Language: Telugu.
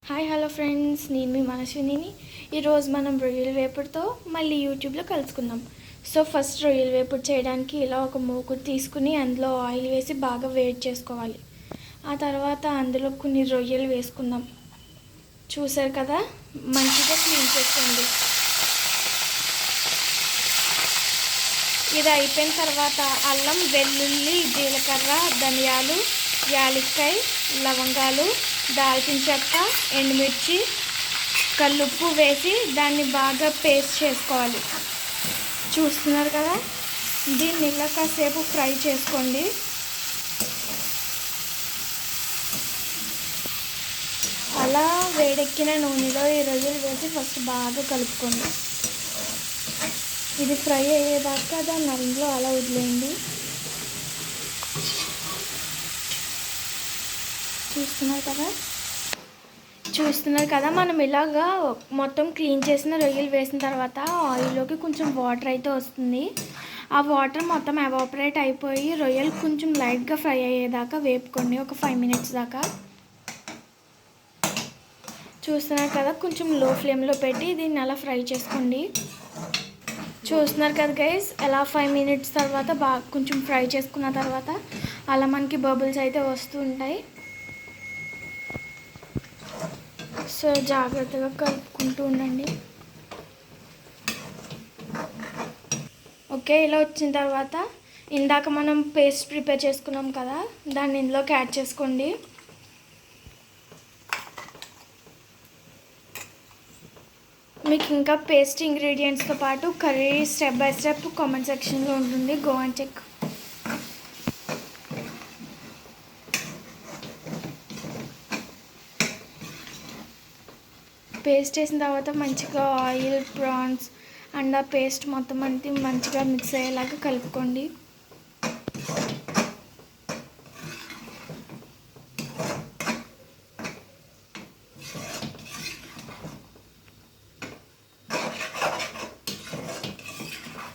హాయ్ హలో ఫ్రెండ్స్, నేను మీ మనస్వినిని. ఈరోజు మనం రొయ్యల వేపుడుతో మళ్ళీ యూట్యూబ్లో కలుసుకుందాం. సో ఫస్ట్ రొయ్యల వేపుడు చేయడానికి ఇలా ఒక మూకుడు తీసుకుని అందులో ఆయిల్ వేసి బాగా వేడి చేసుకోవాలి. ఆ తర్వాత అందులో కొన్ని రొయ్యలు వేసుకుందాం. చూసారు కదా, మంచిగా క్లీన్ చేసుకోండి. ఇది అయిపోయిన తర్వాత అల్లం, వెల్లుల్లి, జీలకర్ర, ధనియాలు, యాలక్కాయ, లవంగాలు, దాల్చిన చెక్క, ఎండుమిర్చి, కల్లుప్పు వేసి దాన్ని బాగా పేస్ట్ చేసుకోవాలి. చూస్తున్నారు కదా, దీన్ని ఇలా కాసేపు ఫ్రై చేసుకోండి. అలా వేడెక్కిన నూనెలో ఈ రొయ్యలు వేసి ఫస్ట్ బాగా కలుపుకోండి. ఇది ఫ్రై అయ్యేదాకా దాన్ని అందులో అలా వదిలేయండి. చూస్తున్నారు కదా మనం ఇలాగా మొత్తం క్లీన్ చేసిన రొయ్యలు వేసిన తర్వాత ఆయిల్లోకి కొంచెం వాటర్ అయితే వస్తుంది. ఆ వాటర్ మొత్తం ఎవాపరేట్ అయిపోయి రొయ్యలు కొంచెం లైట్గా ఫ్రై అయ్యేదాకా వేపుకోండి, ఒక 5 minutes దాకా. చూస్తున్నారు కదా, కొంచెం లో ఫ్లేమ్లో పెట్టి దీన్ని అలా ఫ్రై చేసుకోండి. చూస్తున్నారు కదా గైస్, అలా 5 minutes తర్వాత బాగా కొంచెం ఫ్రై చేసుకున్న తర్వాత అలా మనకి బబుల్స్ అయితే వస్తూ ఉంటాయి. సో జాగ్రత్తగా కలుపుకుంటూ ఉండండి. ఓకే, ఇలా వచ్చిన తర్వాత ఇందాక మనం పేస్ట్ ప్రిపేర్ చేసుకున్నాం కదా, దాన్ని ఇందులోకి యాడ్ చేసుకోండి. మీకు ఇంకా పేస్ట్ ఇంగ్రీడియంట్స్తో పాటు curry step by step comment సెక్షన్లో ఉంటుంది, గో అండ్ చెక్. పేస్ట్ వేసిన తర్వాత మంచిగా ఆయిల్, ప్రాన్స్ అండ్ ఆ పేస్ట్ మొత్తం అంతా మంచిగా మిక్స్ అయ్యేలాగా కలుపుకోండి.